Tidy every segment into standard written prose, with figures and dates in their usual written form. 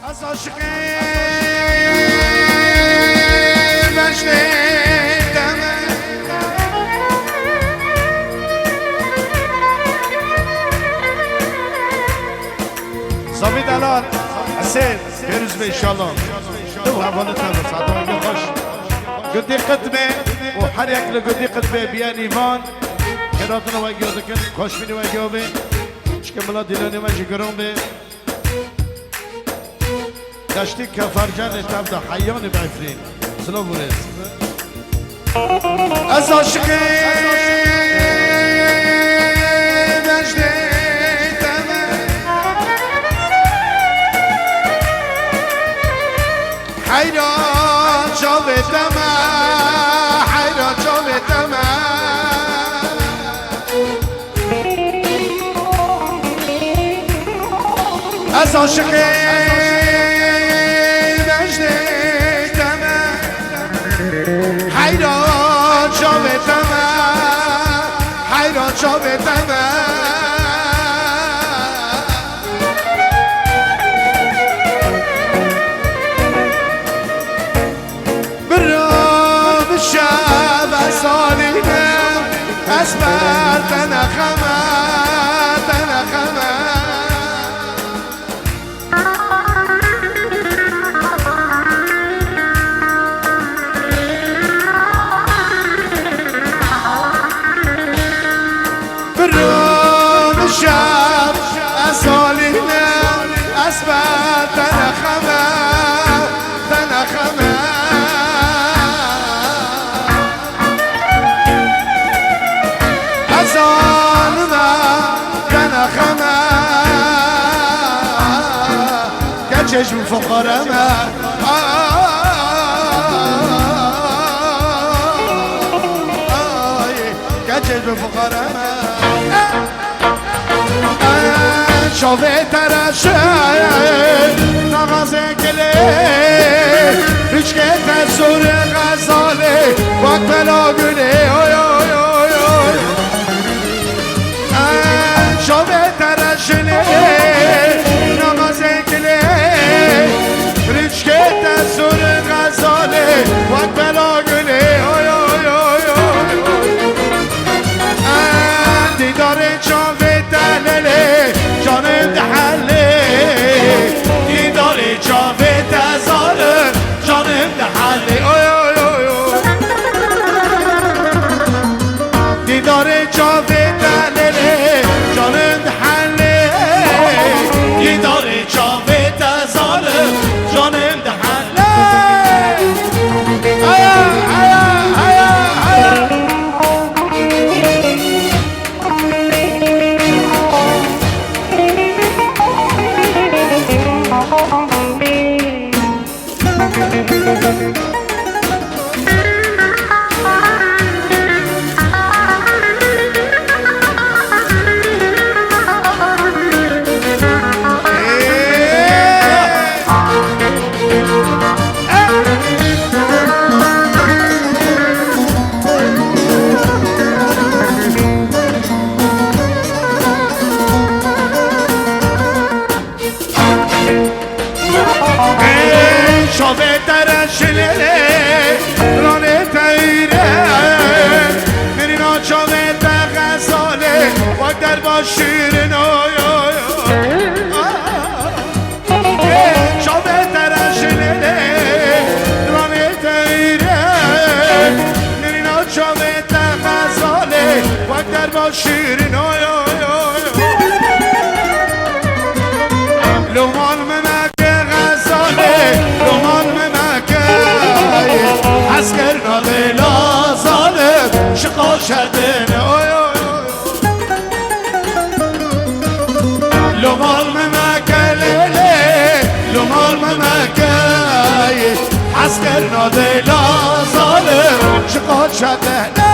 از عاشقی مجنیدم زاوی دلال حسین پیروز به انشالله دو حوالت هم سعدان خوش قدی قدمه و هر یک لقدی قدمه بیان ایمان کراتنا و اگیو دکن خوشبینی و اگیو بی چکه ملا دیلانی و جگرون بی دشتی کفرجان تبدا حیان بعفرین سلام بورز از عاشقی مجنیدم حیران جاودم حیران جاودم از عاشقی مجنیدم حیران جاودم حیران جاودم برام شب از آلینم از مرد نخمه برام شب از آلینم از مرد نخمه از آلینم نخمه که چشم فقرمه که چشم فقرمه شاوه ترشه نغازه گله هیچ که تصور غزاله وقت بلا گله شاوه ترشه نغازه گله هیچ که تصور غزاله وقت بلا گله دیدار شاوه دلله جانم دحله دیدار شاوه تزاره جانم دحله دیدار شاوه دلله جانم دحله دیدار شاوه تزاره جانم دحله شاوه درشنه رانه تایره میرینا شاوه تغزاله وقت در باشیرین شاوه درشنه رانه تایره میرینا شاوه تغزاله وقت در باشیرین لومان ممکه غزاله لومان ممکه اسکر ناغلا ظالم شقا شدن لومان ممکه لیله لومان ممکه اسکر ناغلا ظالم شقا شدن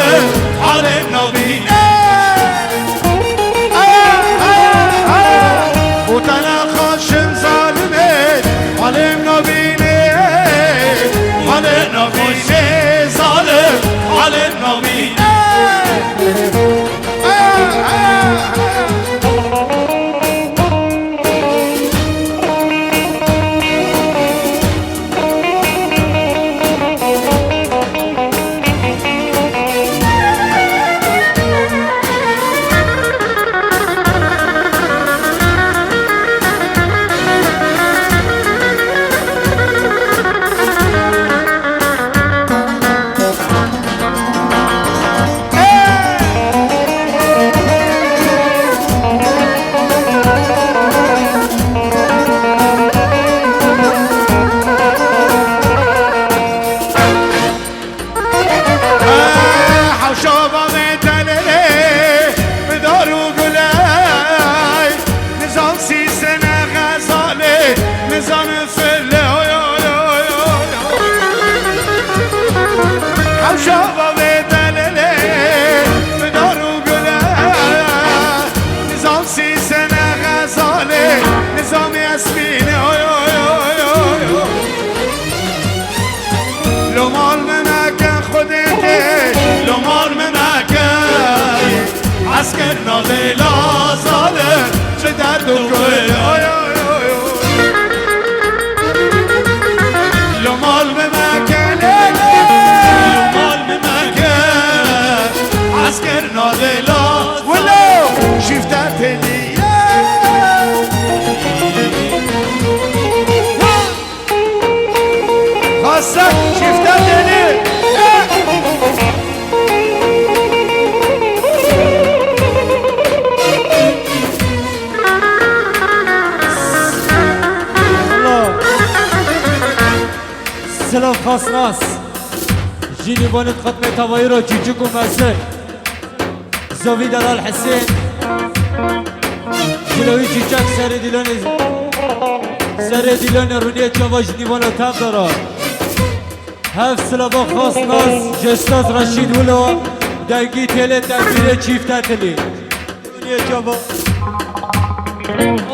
ظالم على النبي وتنا خاشم ظالمين على النبي على النبي ظالم على النبي عسكرنا ليلى ظالم جداد الكل لو مال بمكان لو مال بمكان عسكرنا ليلى ولو شفتها لي خاصة شفتها لي سلام خاص ناس جيني بانت ختمة توايرو جيجوكو مسك زوي دلال حسين جلوي جيجاك سر ديلون رونية جوا جيني بانو تاب دارا هف سلام خاص ناس جستاز رشيد ولو دنگي تيلي تنبيري چيفتا تلي رونية جوا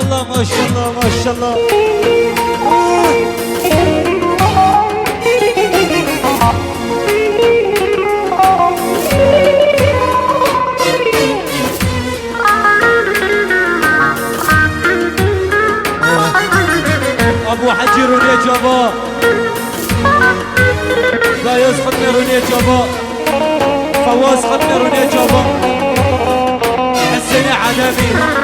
الله ما شاء الله ما شاء الله ابو حجي رونية جابا بايوز ختم رونية جابا فواز ختم رونية جابا حسين عدمي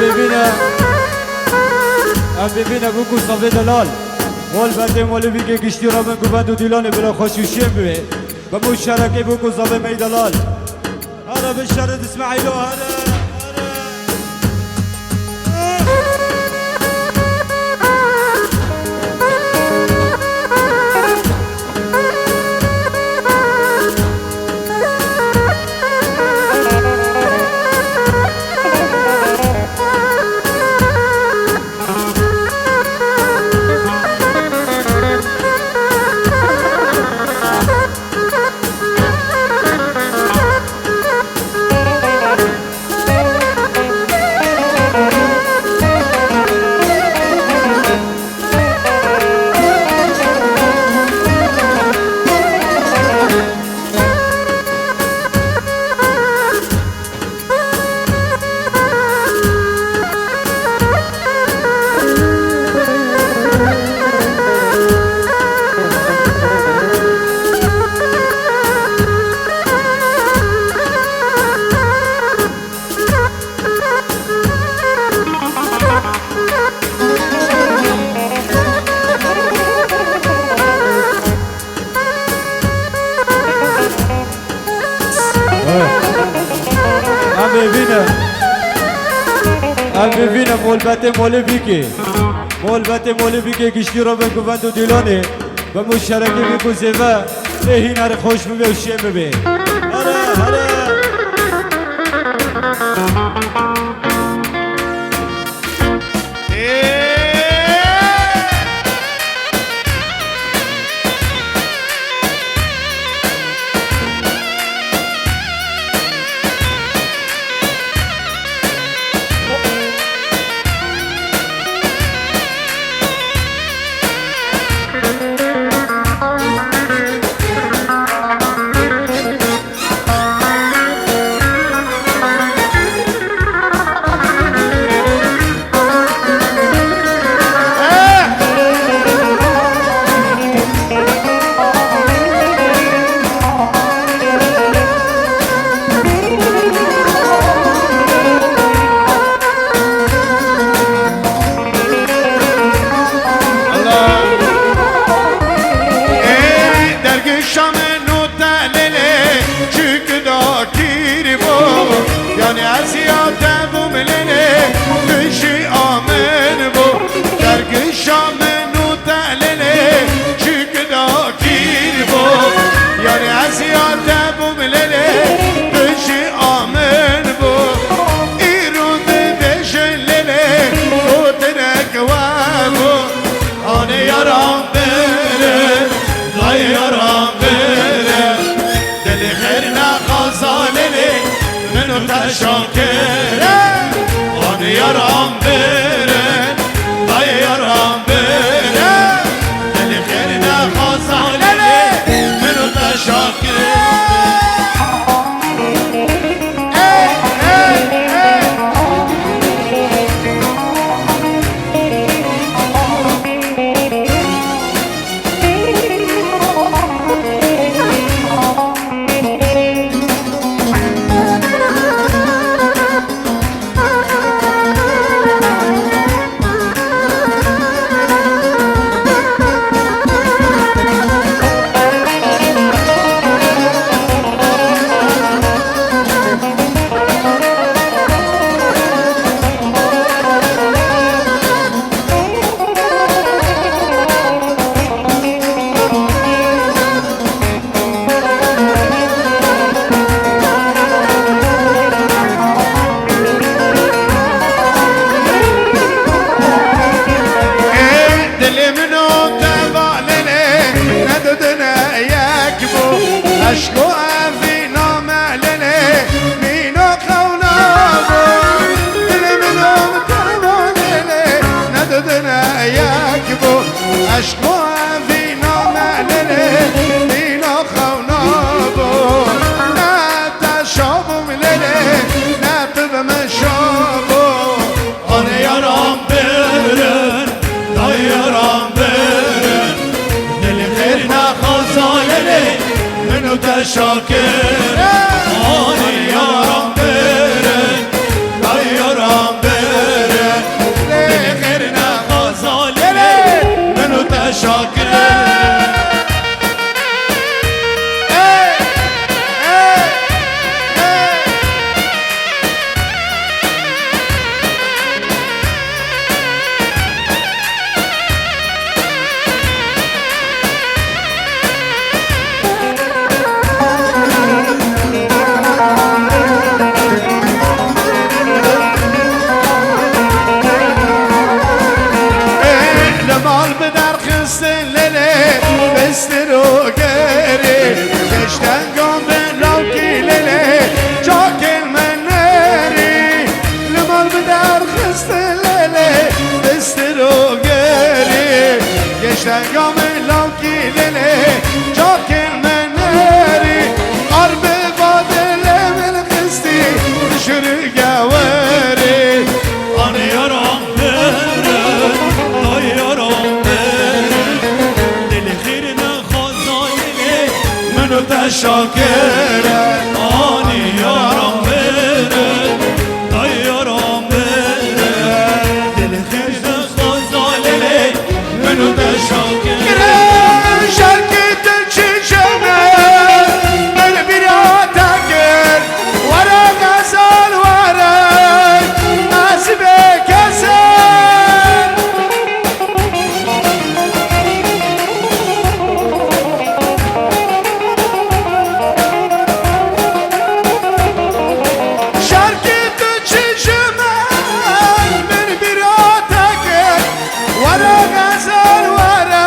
ببینه بگو صافی دلال مول بده مولوی که گشتی را من گوبند و دیلانه بلا خوشوشیم ببین به مشترکه بگو صافی می دلال هره بشرد اسماعیلو هره ببینه مولبت مولوی که گشتی را به گوبند و دیلانه و مشترکه بگو زیوه لهین هر خوش ببه و شیم ببه هره شاکر آنی یارم برن یارم برن شاکره آنی یارم بره دای یارم بره دل خیش دست زاله منو ده شاکره شرکت چشمه من بیراتا کر ورا غزال ورا نصیب کسر شرکت چشمه من بیراتا کر ورا غزال ورا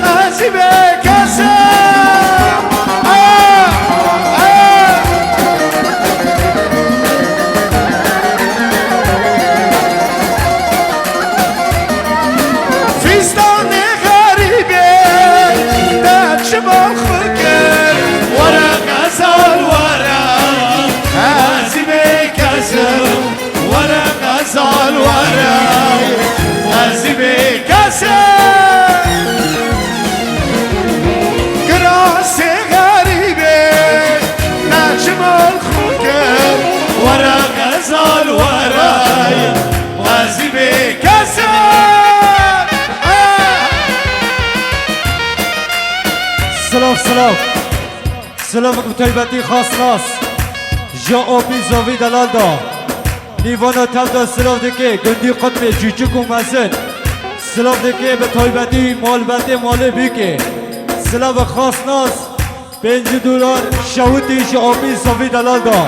نصیب کسر فستان غریبه در شمال خکر ورا غزال ورا نصیب کسر ورا غزال ورا نصیب کسر گراس غریبه نجمال خوکر ورا غزال ورا نصیب کسر سلام سلام بطیبتی خاص ناس جا آبی زاوی دلال دا نیوانا تم دا سلام دکه گندی قطب جوچک و مزن سلام دکه بطیبتی مال بنده مال بیکه سلام خاص ناس $5 شهوتی جا آبی زاوی دلال دا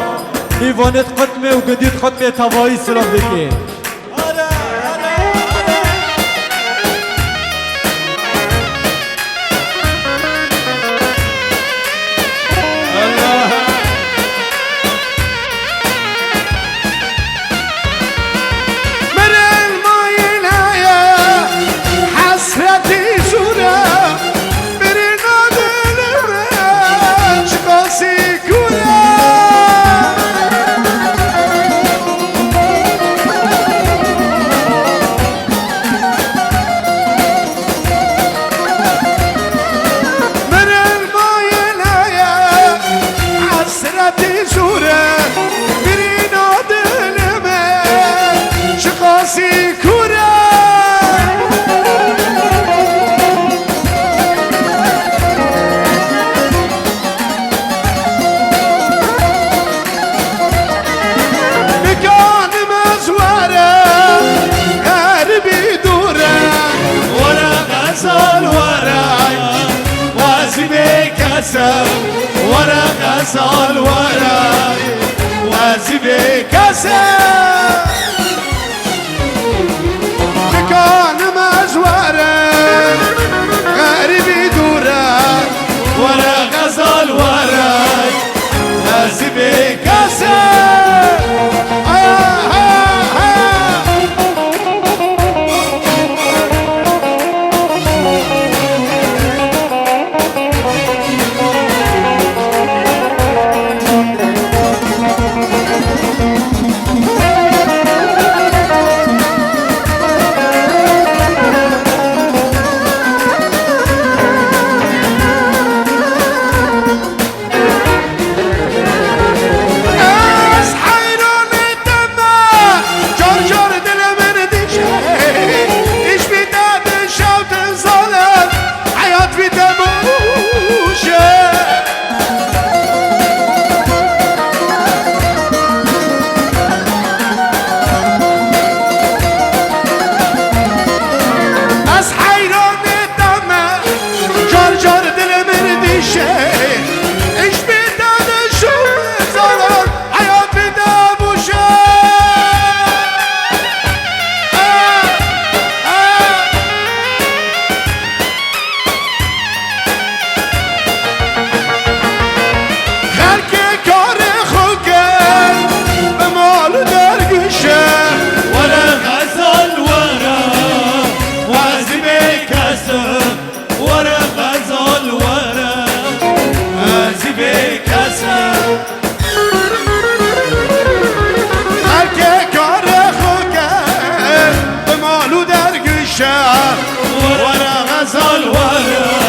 نیوانت قطمه و گندیت قطمه توایی سلام دکه من الماينايا حسرتي زورا برنا دلمن شقاسي كورا من الماينايا حسرتي زورا برنا دلمن شقاسي كورا مكان مزورة قلبي دورة ورا غزال وراي وازبي كسر ورا غزال وراي وازبي كسر مكان مزورة غريبي دورة ورا غزال وراي وازبي كسر الشعر ورا غزل ورا